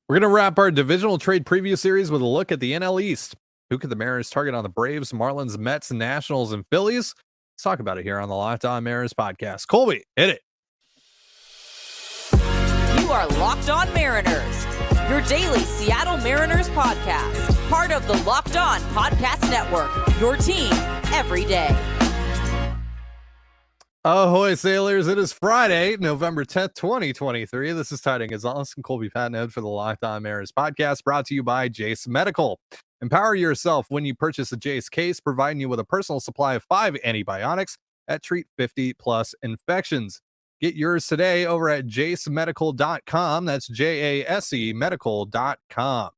We're going to wrap our divisional trade preview series with a look at the NL East. Who could the Mariners target on the Braves, Marlins, Mets, Nationals, and Phillies? Let's talk about it here on the Locked On Mariners podcast. Colby, hit it. You are Locked On Mariners, your daily Seattle Mariners podcast. Part of the Locked On Podcast Network, your team every day. Ahoy, sailors. It is Friday, November 10th, 2023. This is Trident and Colby Patnode for the Locked On Mariners podcast, brought to you by Jace Medical. Empower yourself when you purchase a Jace case, providing you with a personal supply of 5 antibiotics that treat 50-plus infections. Get yours today over at jacemedical.com. That's J-A-S-E medical.com.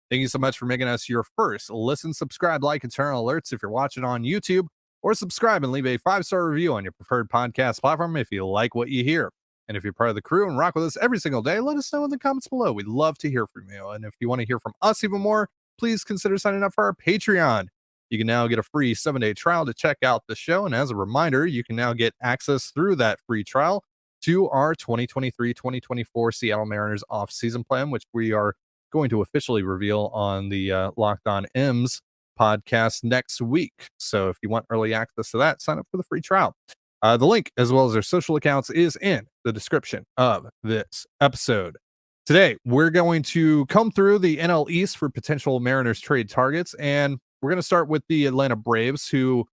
Thank you so much for making us your first listen, subscribe, like, and turn on alerts if you're watching on YouTube. Or subscribe and leave a 5-star review on your preferred podcast platform if you like what you hear. And if you're part of the crew and rock with us every single day, let us know in the comments below. We'd love to hear from you. And if you want to hear from us even more, please consider signing up for our Patreon. You can now get a free 7-day trial to check out the show. And as a reminder, you can now get access through that free trial to our 2023-2024 Seattle Mariners off-season plan, which we are going to officially reveal on the Locked On M's podcast next week. So if you want early access to that, sign up for the free trial. The link, as well as their social accounts, is in the description of this episode. Today, we're going to come through the NL East for potential Mariners trade targets, and we're going to start with the Atlanta Braves, who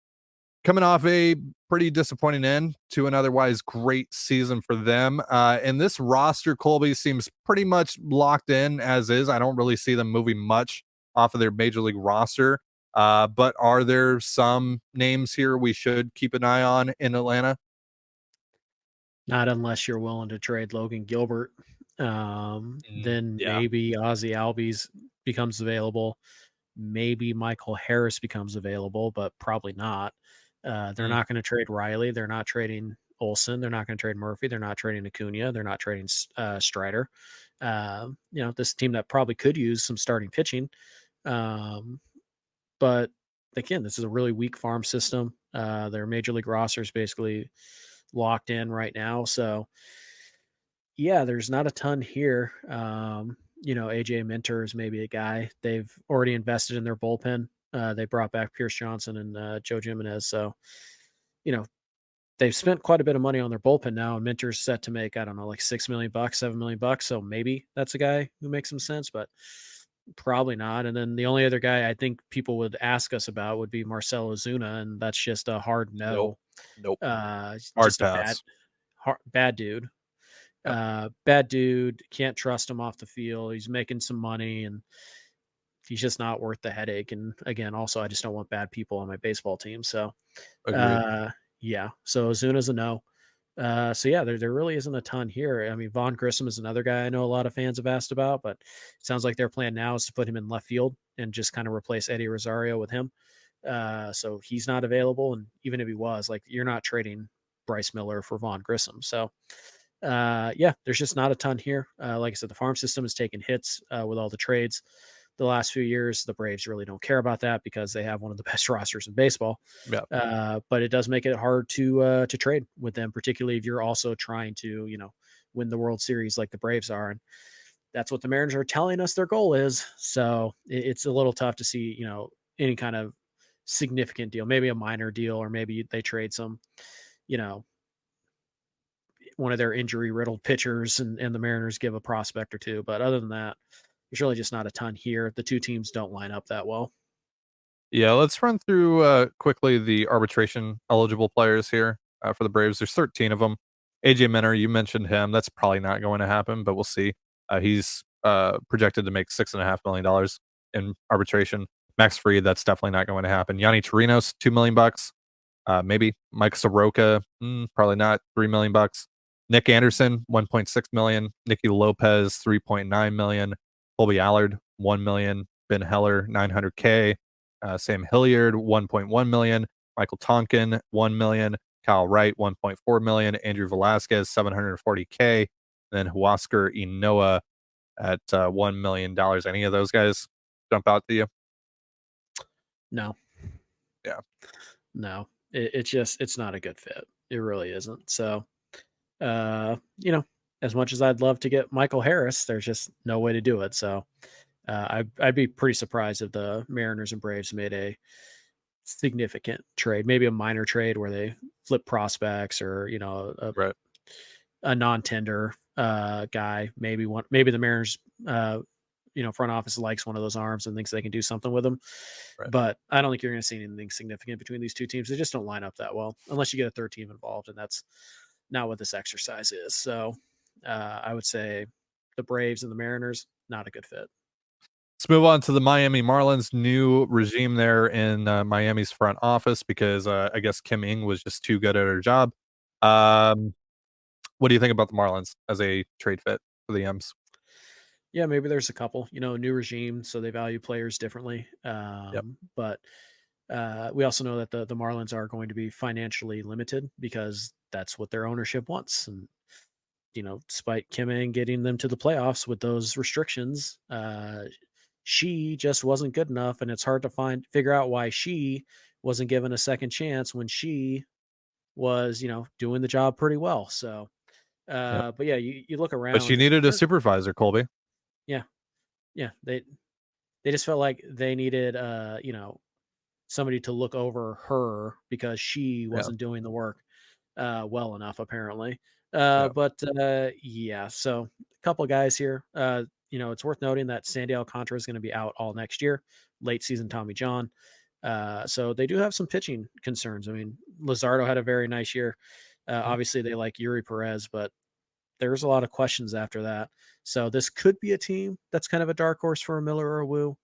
coming off a pretty disappointing end to an otherwise great season for them. And this roster, Colby, seems pretty much locked in as is. I don't really see them moving much off of their major league roster. But are there some names here we should keep an eye on in Atlanta? Not unless you're willing to trade Logan Gilbert. Then maybe Ozzie Albies becomes available. Maybe Michael Harris becomes available, but probably not. They're not going to trade Riley. They're not trading Olsen. They're not going to trade Murphy. They're not trading Acuna. They're not trading Strider. This team that probably could use some starting pitching. But again, this is a really weak farm system. Their major league roster is basically locked in right now. So, yeah, there's not a ton here. AJ Minter is maybe a guy. They've already invested in their bullpen. They brought back Pierce Johnson and Joe Jimenez. So, they've spent quite a bit of money on their bullpen now, and Minter's set to make, like $6 million, $7 million. So maybe that's a guy who makes some sense, but probably not. And then the only other guy I think people would ask us about would be Marcell Ozuna, and that's just a hard no. Nope. Hard just pass. Bad dude. Yep. Bad dude. Can't trust him off the field. He's making some money, and he's just not worth the headache. And again, also, I just don't want bad people on my baseball team. So, yeah. So Ozuna's a no. There really isn't a ton here. I mean, Vaughn Grissom is another guy I know a lot of fans have asked about, but it sounds like their plan now is to put him in left field and just kind of replace Eddie Rosario with him. So he's not available. And even if he was, you're not trading Bryce Miller for Vaughn Grissom. So, there's just not a ton here. Like I said, the farm system has taken hits with all the trades the last few years. The Braves really don't care about that because they have one of the best rosters in baseball. Yeah. But it does make it hard to trade with them, particularly if you're also trying to, win the World Series like the Braves are. And that's what the Mariners are telling us their goal is. So it's a little tough to see, any kind of significant deal, maybe a minor deal, or maybe they trade some, one of their injury riddled pitchers and the Mariners give a prospect or two. But other than that, there's really just not a ton here. The two teams don't line up that well. Yeah, let's run through quickly the arbitration eligible players here for the Braves. There's 13 of them. AJ Minter, you mentioned him. That's probably not going to happen, but we'll see. He's projected to make $6.5 million in arbitration. Max Fried, that's definitely not going to happen. Yanni Chirinos, $2 million. Maybe Mike Soroka, probably not. $3 million. Nick Anderson, $1.6 million. Nicky Lopez, $3.9 million. Colby Allard, $1 million. Ben Heller, $900K. Sam Hilliard, $1.1 million. Michael Tonkin, $1 million. Kyle Wright, $1.4 million. Andrew Velasquez, $740K. Then Huascar Inoa at $1 million. Any of those guys jump out to you? No. Yeah. No. It's not a good fit. It really isn't. So, as much as I'd love to get Michael Harris, there's just no way to do it. So I'd be pretty surprised if the Mariners and Braves made a significant trade, maybe a minor trade where they flip prospects or, Right. a non-tender guy. Maybe the Mariners, front office likes one of those arms and thinks they can do something with them. Right. But I don't think you're going to see anything significant between these two teams. They just don't line up that well unless you get a third team involved, and that's not what this exercise is. So I would say the Braves and the Mariners, not a good fit. Let's move on to the Miami Marlins. New regime there in Miami's front office because I guess Kim Ng was just too good at her job. What do you think about the Marlins as a trade fit for the M's? Yeah, maybe there's a couple, new regime, so they value players differently. But we also know that the Marlins are going to be financially limited because that's what their ownership wants. And, despite Kim Ng getting them to the playoffs with those restrictions, she just wasn't good enough. And it's hard to figure out why she wasn't given a second chance when she was, doing the job pretty well. So, but yeah, you look around. But she needed a supervisor, Colby. Yeah. Yeah. They just felt like they needed, somebody to look over her because she wasn't doing the work well enough, apparently. But yeah, so a couple guys here. It's worth noting that Sandy Alcantara is going to be out all next year, late season Tommy John. So they do have some pitching concerns. I mean, Luzardo had a very nice year. Obviously, they like Yuri Perez, but there's a lot of questions after that. So this could be a team that's kind of a dark horse for a Miller or a Wu.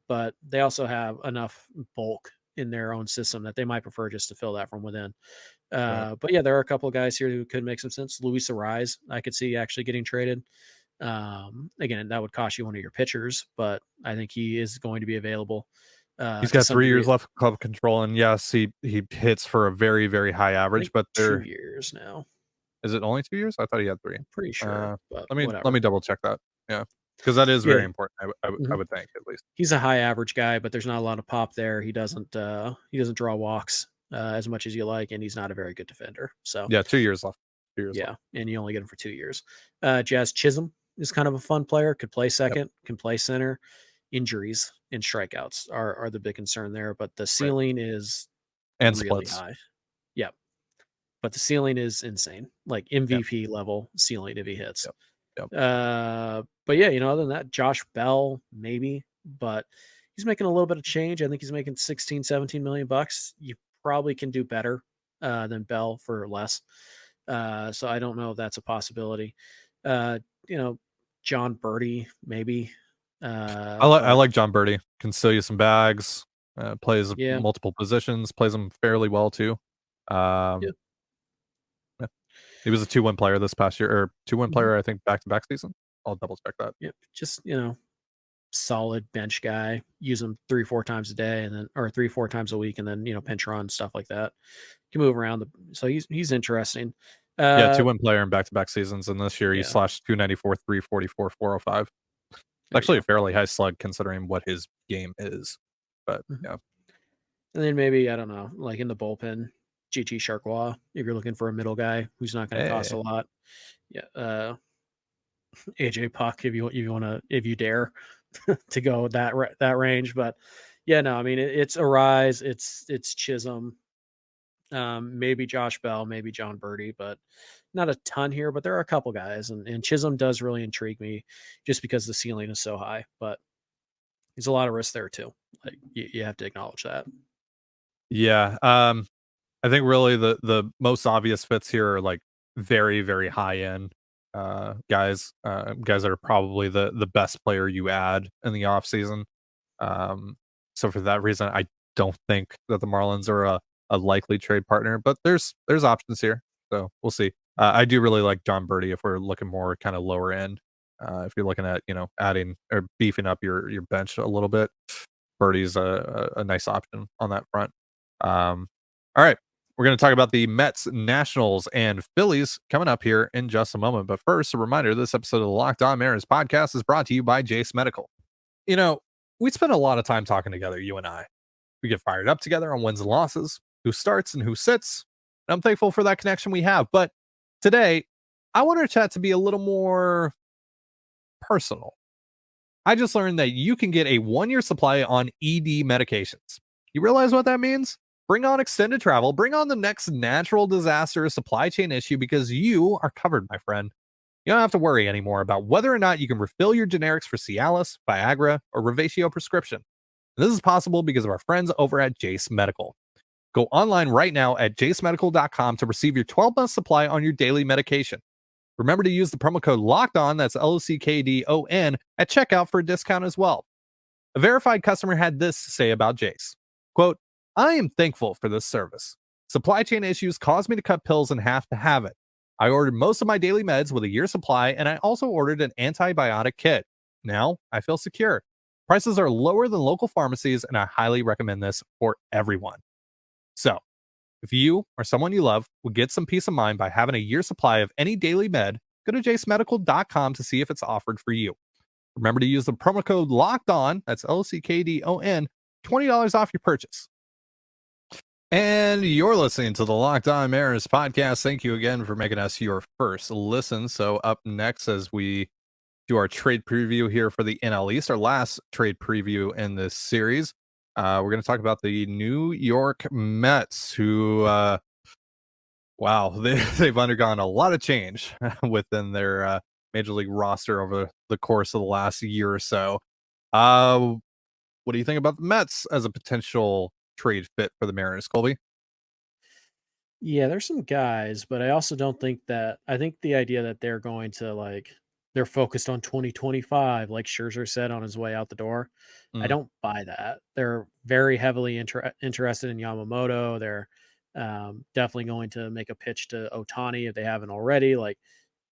But they also have enough bulk in their own system that they might prefer just to fill that from within. But yeah, there are a couple of guys here who could make some sense. Luis Arise, I could see actually getting traded. Again, that would cost you one of your pitchers, but I think he is going to be available. He's got 3 years left of club control, and yes, he hits for a very, very high average. But 2 years now. Is it only 2 years? I thought he had 3. I'm pretty sure. But let me double check that. Yeah, because that is very important. I would think at least. He's a high average guy, but there's not a lot of pop there. He doesn't draw walks as much as you like, and he's not a very good defender. So yeah, 2 years left. 2 years. Yeah, and you only get him for 2 years. Jazz Chisholm is kind of a fun player. Could play second, can play center. Injuries and strikeouts are the big concern there, but the ceiling is and really splits. high. Yep. But the ceiling is insane, like MVP level ceiling if he hits. Yep. But yeah, other than that, Josh Bell, maybe, but he's making a little bit of change. I think he's making 16, 17 million bucks. You probably can do better than Bell for less. So I don't know if that's a possibility. John Birdie, maybe. I like John Birdie. Can steal you some bags. Plays multiple positions. Plays them fairly well too. He was a 2-win player this past year, or 2-win player, I think, back-to-back season. I'll double check that. Yep, just solid bench guy. Use him 3-4 times a day, and then 3-4 times a week, and then pinch run stuff like that. Can move around. So he's interesting. 2-win player in back-to-back seasons, and this year he slashed 294, 344, 405. Actually a fairly high slug considering what his game is. But yeah. And then maybe, I don't know, like in the bullpen, GT Chargois, if you're looking for a middle guy who's not going to cost a lot. Yeah. AJ Puck, if you dare to go that range. But yeah, no, I mean, it's Arise, it's Chisholm, maybe Josh Bell, maybe John Birdie, but not a ton here. But there are a couple guys, and Chisholm does really intrigue me just because the ceiling is so high. But there's a lot of risk there too. Like you have to acknowledge that. Yeah. I think really the most obvious fits here are like very, very high end guys that are probably the best player you add in the off season. So for that reason, I don't think that the Marlins are a likely trade partner, but there's options here. So we'll see. I do really like John Birdie if we're looking more kind of lower end. If you're looking at, adding or beefing up your bench a little bit, Birdie's a nice option on that front. All right. We're going to talk about the Mets, Nationals, and Phillies coming up here in just a moment. But first, a reminder, this episode of the Locked On Mariners podcast is brought to you by Jace Medical. We spend a lot of time talking together, you and I. We get fired up together on wins and losses, who starts and who sits. And I'm thankful for that connection we have. But today, I want our chat to be a little more personal. I just learned that you can get a 1-year supply on ED medications. You realize what that means? Bring on extended travel, bring on the next natural disaster or supply chain issue because you are covered, my friend. You don't have to worry anymore about whether or not you can refill your generics for Cialis, Viagra, or Revatio prescription. And this is possible because of our friends over at Jace Medical. Go online right now at jacemedical.com to receive your 12-month supply on your daily medication. Remember to use the promo code LOCKEDON, that's LOCKDON, at checkout for a discount as well. A verified customer had this to say about Jace. Quote, I am thankful for this service. Supply chain issues caused me to cut pills in half to have it. I ordered most of my daily meds with a year's supply, and I also ordered an antibiotic kit. Now I feel secure. Prices are lower than local pharmacies, and I highly recommend this for everyone. So, if you or someone you love will get some peace of mind by having a year's supply of any daily med, go to jacemedical.com to see if it's offered for you. Remember to use the promo code LOCKEDON, that's LOCKDON, $20 off your purchase. And you're listening to the Locked On Mariners podcast. Thank you again for making us your first listen. So up next, as we do our trade preview here for the NL East, our last trade preview in this series, we're going to talk about the New York Mets, who, wow, they've undergone a lot of change within their major league roster over the course of the last year or so. What do you think about the Mets as a potential trade fit for the Mariners, Colby? Yeah, there's some guys, but I also don't think that I think the idea that they're going to they're focused on 2025, like Scherzer said on his way out the door. I Mm. don't buy that. They're very heavily interested in Yamamoto. They're definitely going to make a pitch to Otani if they haven't already. Like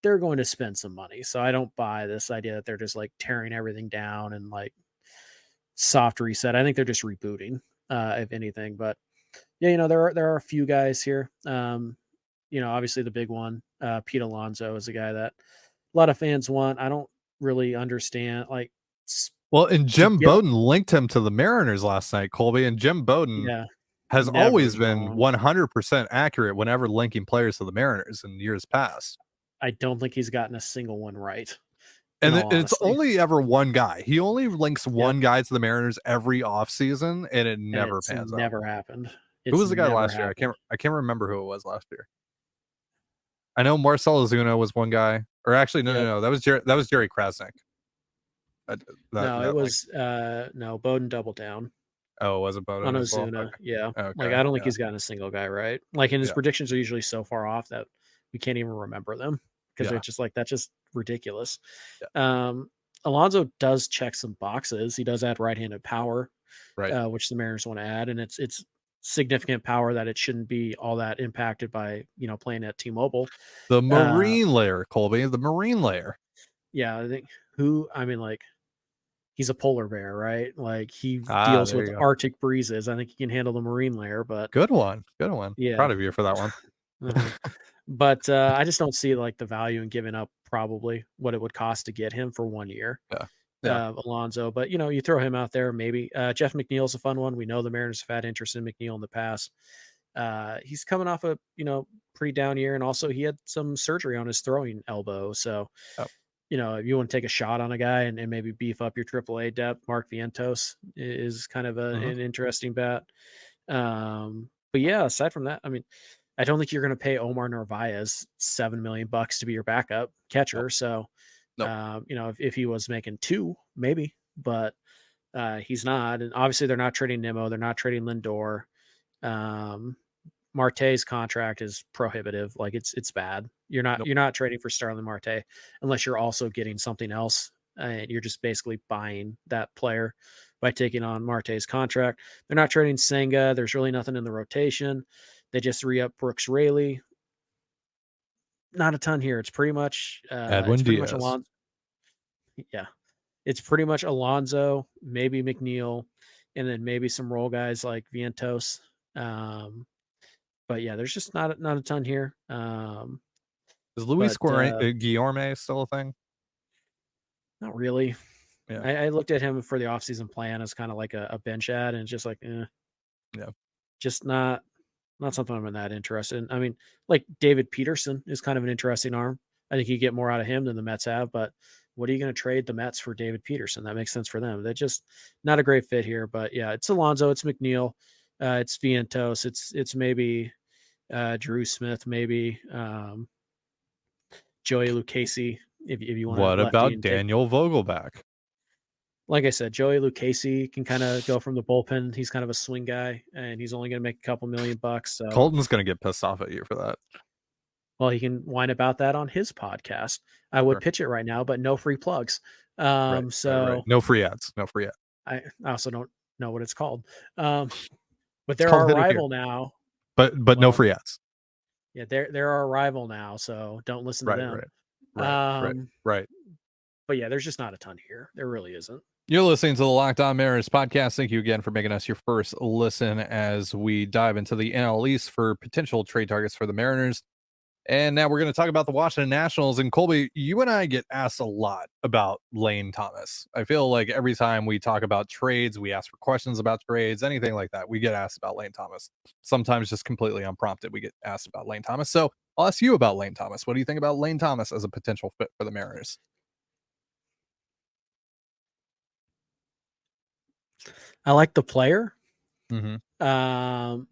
they're going to spend some money. So I don't buy this idea that they're just like tearing everything down and like soft reset. I think they're just rebooting, if anything. But yeah, there are a few guys here. Obviously the big one, Pete Alonso is a guy that a lot of fans want. I don't really understand. Well, and To Jim get, Bowden linked him to the Mariners last night, Colby, and Jim Bowden yeah, has never always is been wrong. 100% accurate whenever linking players to the Mariners in years past. I don't think he's gotten a single one right. In And all it's honesty, only ever one guy. He only links yep, one guy to the Mariners every offseason, and it and never it's pans out. never happened. Who It's was the guy never last year? happened. I can't remember who it was last year. I know Marcell Ozuna was one guy, or actually, Yep. no, that was Jerry Krasnick. No, it Like, was no Bowden double down oh, was it on Bowden as well? Ozuna. Yeah, like Okay, I don't think yeah, he's gotten a single guy right. Like, and his yeah, predictions are usually so far off that we can't even remember them because they're yeah, just like that's just ridiculous. yeah. Um, Alonso does check some boxes. He does add right-handed power, Right. which the Mariners want to add, and it's significant power that it shouldn't be all that impacted by playing at T-Mobile. The Uh, marine layer, Colby, the marine layer. yeah, I think like he's a polar bear, right? Like he Ah, deals there with you go. Arctic breezes. I think he can handle the marine layer, but Good one. Good one. yeah. Proud of you for that one. uh But I just don't see like the value in giving up probably what it would cost to get him for 1 year. Yeah. Yeah. Alonso, but you throw him out there, maybe. Jeff McNeil's a fun one. We know the Mariners have had interest in McNeil in the past. He's coming off a pretty down year, and also he had some surgery on his throwing elbow. So Yep. if you want to take a shot on a guy and maybe beef up your AAA depth, Mark Vientos is kind of Mhm. an interesting bet. But yeah, aside from that, I mean, I don't think you're going to pay Omar Narvaez $7 million to be your backup Nope. catcher. So, Nope. if he was making two, maybe, but he's not. And obviously, they're not trading Nimmo. They're not trading Lindor. Um, Marte's contract is prohibitive. Like it's bad. Nope. You're not trading for Starling Marte unless you're also getting something else. And you're just basically buying that player by taking on Marte's contract. They're not trading Senga. There's really nothing in the rotation. They just re-up Brooks Raley. Not a ton here. It's pretty much Edwin Diaz. Alonso. Yeah. It's pretty much Alonso, maybe McNeil, and then maybe some role guys like Vientos. Um, but yeah, there's just not a ton here. Is Luis But Guillorme still a thing? not really. Yeah. I looked at him for the offseason plan as kind of like a bench ad, and it's just like, Yeah. just not something I'm that interested in. I mean, like David Peterson is kind of an interesting arm. I think you get more out of him than the Mets have. But what are you going to trade the Mets for David Peterson? That makes sense for them. They're just not a great fit here. But yeah, it's Alonso, it's McNeil, it's Vientos, it's maybe Drew Smith, maybe Joey Lucchesi, if you want to What lefty about and take. Daniel Vogelback? Like I said, Joey Lucchesi can kind of go from the bullpen. He's kind of a swing guy, and he's only going to make a couple $1,000,000. So Colton's going to get pissed off at you for that. well, he can whine about that on his podcast. I would Sure. pitch it right now, but no free plugs. Right. No free ads. No free ads. I also don't know what it's called. But It's they're called our Hit It Here. rival now. But no Well, free ads. yeah, they're our rival now, so don't listen to them. Right. But yeah, there's just not a ton here. There really isn't. You're listening to the Locked On Mariners podcast. Thank you again for making us your first listen as we dive into the NL East for potential trade targets for the Mariners. And now we're going to talk about the Washington Nationals. And Colby, you and I get asked a lot about Lane Thomas. I feel like every time we talk about trades, we ask for questions about trades, anything like that, we get asked about Lane Thomas. Sometimes just completely unprompted, we get asked about Lane Thomas. So I'll ask you about Lane Thomas. What do you think about Lane Thomas as a potential fit for the Mariners? I like the player. Mm-hmm.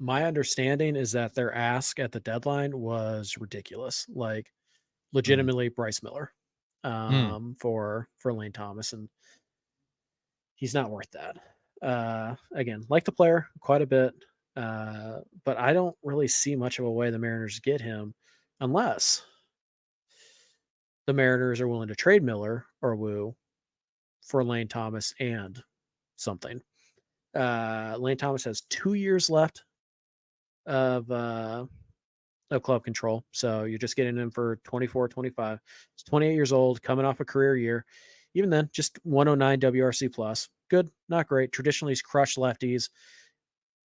My understanding is that their ask at the deadline was ridiculous, like legitimately Bryce Miller, for Lane Thomas, and he's not worth that. Again, like the player quite a bit, but I don't really see much of a way the Mariners get him unless the Mariners are willing to trade Miller or Woo for Lane Thomas and something. Lane Thomas has 2 years left of club control. So you're just getting him for 24, 25. He's 28 years old, coming off a career year. Even then, just 109 WRC plus. Good, not great. Traditionally, he's crushed lefties.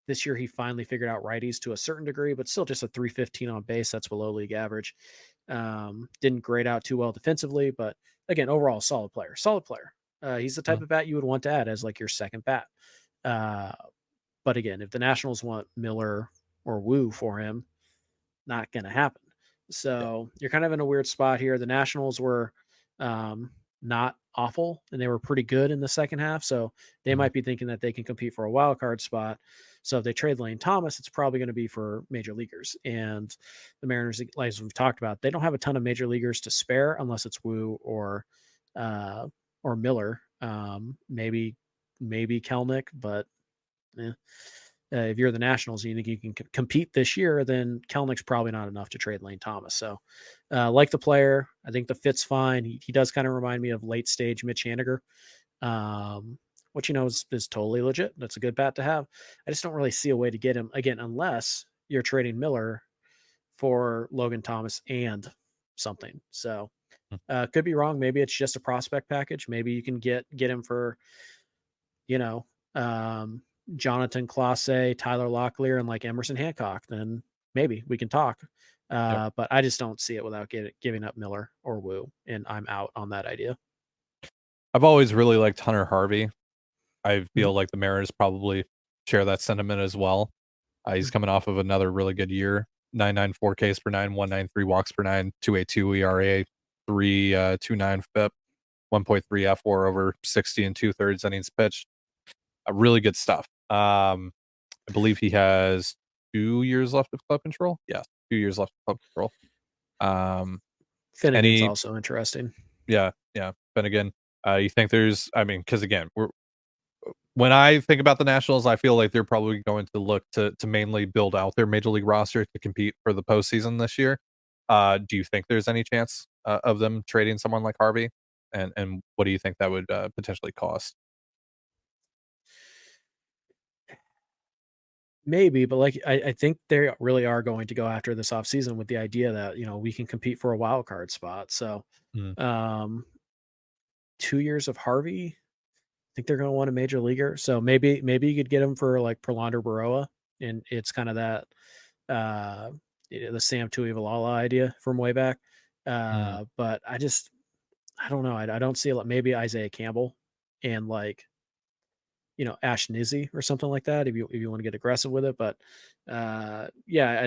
This year, he finally figured out righties to a certain degree, but still just a 315 on base. That's below league average. Didn't grade out too well defensively, but again, overall, solid player. He's the type of bat you would want to add as like your second bat. But again, if the Nationals want Miller or Woo for him, not going to happen. So you're kind of in a weird spot here. The Nationals were not awful, and they were pretty good in the second half. So they might be thinking that they can compete for a wild card spot. So if they trade Lane Thomas, it's probably going to be for major leaguers. And the Mariners, like as we've talked about, they don't have a ton of major leaguers to spare unless it's Woo or Miller. Maybe Kelnick, but if you're the Nationals and you think you can compete this year, then Kelnick's probably not enough to trade Lane Thomas. So like the player, I think the fit's fine. He does kind of remind me of late stage Mitch Haniger, which, is totally legit. That's a good bat to have. I just don't really see a way to get him again, unless you're trading Miller for Logan Thomas and something. So could be wrong. Maybe it's just a prospect package. Maybe you can get him for, Jonathan Clase, Tyler Locklear, and like Emerson Hancock. Then maybe we can talk. But I just don't see it without giving up Miller or Woo, and I'm out on that idea. I've always really liked Hunter Harvey. I feel like the Mariners probably share that sentiment as well. He's coming off of another really good year. 994 Ks per 9, 193 walks per 9, 282 ERA, 3.29 FIP, 1.3 F4 over 60 and 2/3 innings pitched. Really good stuff. I believe he has 2 years left of club control. Yes, 2 years left of club control. Finnegan's also interesting. Yeah. Finnegan. You think there's? I mean, because again, when I think about the Nationals, I feel like they're probably going to look to mainly build out their major league roster to compete for the postseason this year. Do you think there's any chance of them trading someone like Harvey? And what do you think that would potentially cost? Maybe, but like I think they really are going to go after this offseason with the idea that we can compete for a wild card spot. So 2 years of Harvey, I think they're going to want a major leaguer. So maybe you could get him for like Prolander Baroa, and it's kind of that the Sam Tuivailala idea from way back. But I don't know. I don't see a lot. Maybe Isaiah Campbell and like Ash Nizzi or something like that if you want to get aggressive with it. But I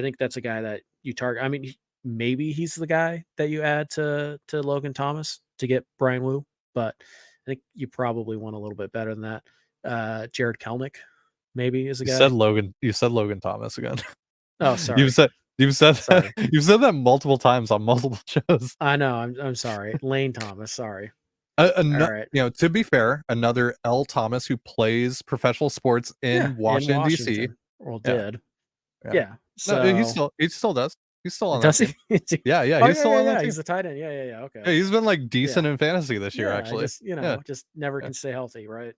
think that's a guy that you target. I mean, maybe he's the guy that you add to Logan Thomas to get Brian Wu, but I think you probably want a little bit better than that. Jared Kelnick maybe is a You guy. said Logan. You said Logan Thomas again. Oh, sorry. You've said Sorry. you've said that multiple times on multiple shows. I know. I'm sorry. Lane Thomas. Sorry. All right. To be fair, another L. Thomas who plays professional sports in Washington D.C. Well, Yeah. did. Yeah. No, So he still does. He's still on does that he? team. Yeah, Oh, he's still on that team. He's the tight end. Yeah. Okay. Yeah, he's been like decent in fantasy this year, Yeah, actually. just never can stay healthy, right?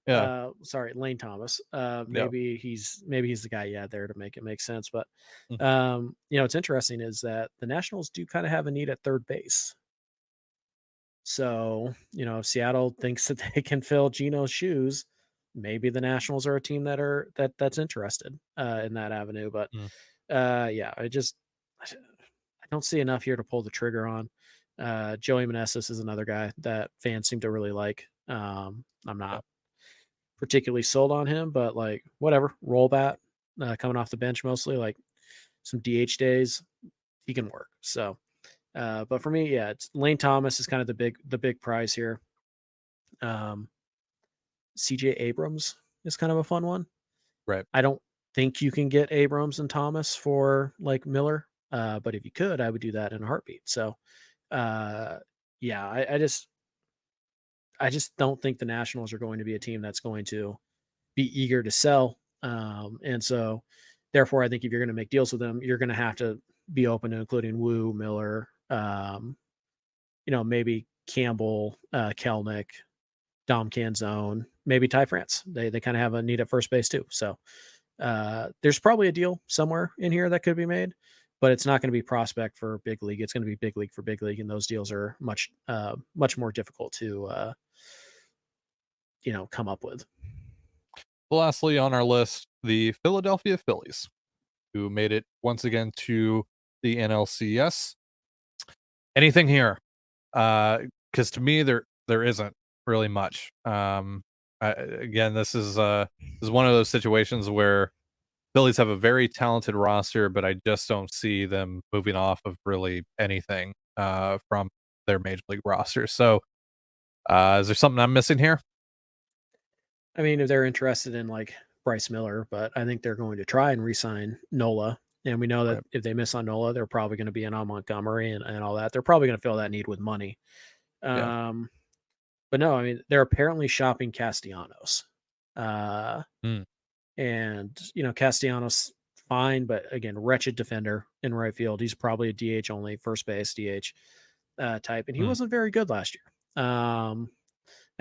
Yeah. Sorry, Lane Thomas. Yeah. Maybe he's the guy you had there to make it make sense. But Mhm. what's interesting is that the Nationals do kind of have a need at third base. So, if Seattle thinks that they can fill Gino's shoes, maybe the Nationals are a team that's interested in that avenue. But Mm. I don't see enough here to pull the trigger on. Joey Meneses is another guy that fans seem to really like. I'm not particularly sold on him, but like whatever, roll bat, coming off the bench mostly, like some DH days, he can work. So, but for me, it's Lane Thomas is kind of the big prize here. CJ Abrams is kind of a fun one. Right. I don't think you can get Abrams and Thomas for like Miller. But if you could, I would do that in a heartbeat. So, I just don't think the Nationals are going to be a team that's going to be eager to sell. And so therefore I think if you're going to make deals with them, you're going to have to be open to including Wu, Miller, maybe Campbell, Kelnick, Dom Canzone, maybe Ty France. They kind of have a need at first base too. So there's probably a deal somewhere in here that could be made, but it's not going to be prospect for big league. It's going to be big league for big league. And those deals are much more difficult to, come up with. Lastly on our list, the Philadelphia Phillies, who made it once again to the NLCS. Anything here? Because to me, there isn't really much. Again, this is one of those situations where Phillies have a very talented roster, but I just don't see them moving off of really anything from their major league roster. So, is there something I'm missing here? I mean, if they're interested in like Bryce Miller, but I think they're going to try and re-sign Nola. And we know that if they miss on Nola, they're probably going to be in on Montgomery and all that. They're probably going to fill that need with money. But no, I mean, they're apparently shopping Castellanos. And, Castellanos, fine, but again, wretched defender in right field. He's probably a DH only, first base DH type. And he wasn't very good last year.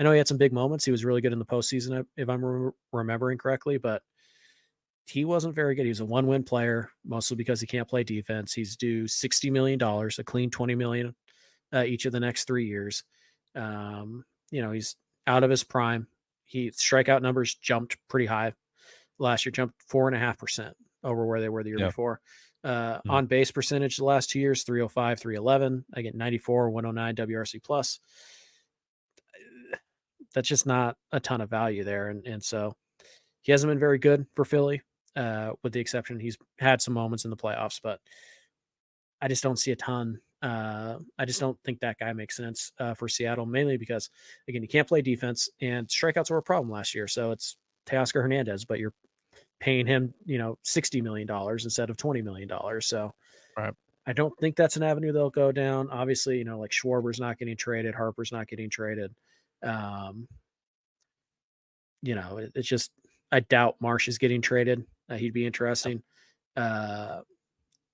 I know he had some big moments. He was really good in the postseason, if I'm remembering correctly, but he wasn't very good. He was a one-win player, mostly because he can't play defense. He's due $60 million, a clean $20 million each of the next 3 years. He's out of his prime. Strikeout numbers jumped pretty high last year, jumped 4.5% over where they were the year before. On base percentage the last 2 years, 305, 311. I get 94, 109 WRC plus. That's just not a ton of value there. And so he hasn't been very good for Philly, with the exception he's had some moments in the playoffs, but I just don't see a ton. I just don't think that guy makes sense for Seattle, mainly because, again, he can't play defense and strikeouts were a problem last year. So it's Teoscar Hernandez, but you're paying him, $60 million instead of $20 million. So I don't think that's an avenue they'll go down. Obviously, like Schwarber's not getting traded. Harper's not getting traded. It's just, I doubt Marsh is getting traded. He'd be interesting. The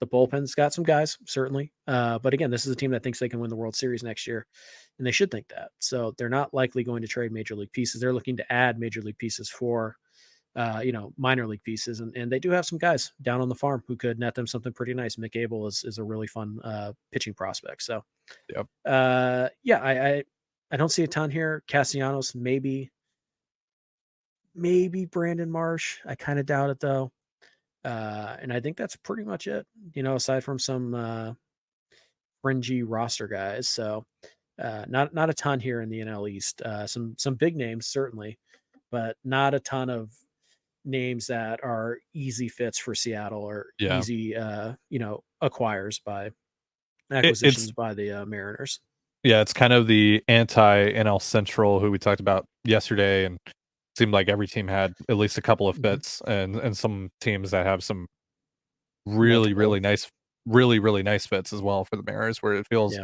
bullpen's got some guys, certainly. But again, this is a team that thinks they can win the World Series next year, and they should think that. So they're not likely going to trade major league pieces. They're looking to add major league pieces for, minor league pieces. And they do have some guys down on the farm who could net them something pretty nice. Mick Abel is a really fun pitching prospect. So, I don't see a ton here. Castellanos, maybe Brandon Marsh. I kind of doubt it though. And I think that's pretty much it, aside from some fringy roster guys. So not a ton here in the NL East. Some big names, certainly, but not a ton of names that are easy fits for Seattle or easy, acquires by acquisitions by the Mariners. Yeah, it's kind of the anti-NL Central who we talked about yesterday, and seemed like every team had at least a couple of fits, and some teams that have some really really nice fits as well for the Mariners, where it feels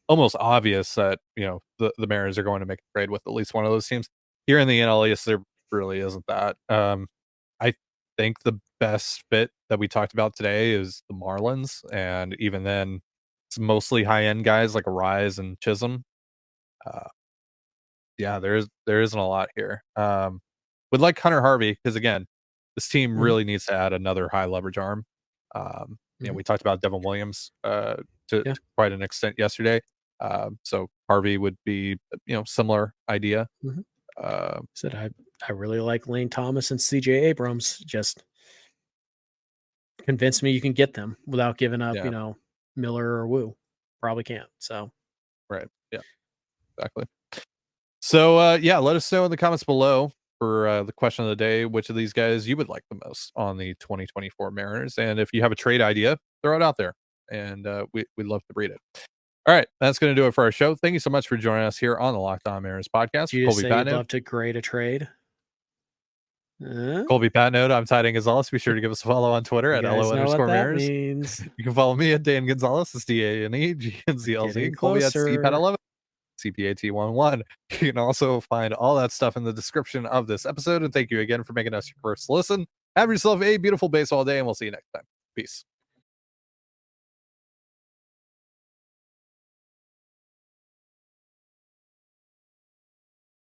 almost obvious that the Mariners are going to make a trade with at least one of those teams. Here in the NL East, there really isn't that. I think the best fit that we talked about today is the Marlins, and even then, it's mostly high end guys like Arise and Chisholm. Yeah, there isn't a lot here. Would like Hunter Harvey because again, this team really needs to add another high leverage arm. We talked about Devin Williams to quite an extent yesterday. So Harvey would be similar idea. Said I really like Lane Thomas and CJ Abrams. Just convince me you can get them without giving up, Miller or Wu. Probably can't. So right. Yeah. Exactly. So let us know in the comments below for the question of the day, which of these guys you would like the most on the 2024 Mariners. And if you have a trade idea, throw it out there. And we'd love to read it. All right, that's going to do it for our show. Thank you so much for joining us here on the Locked On Mariners podcast. Do you say you'd love to grade a trade? Colby Patnode, I'm Ty Gonzalez. Be sure to give us a follow on Twitter at LO_Mariners. You can follow me at Dan Gonzalez. It's DANEGNZLZ. Colby at CPAT11. CPAT11. You can also find all that stuff in the description of this episode. And thank you again for making us your first listen. Have yourself a beautiful baseball day, and we'll see you next time. Peace.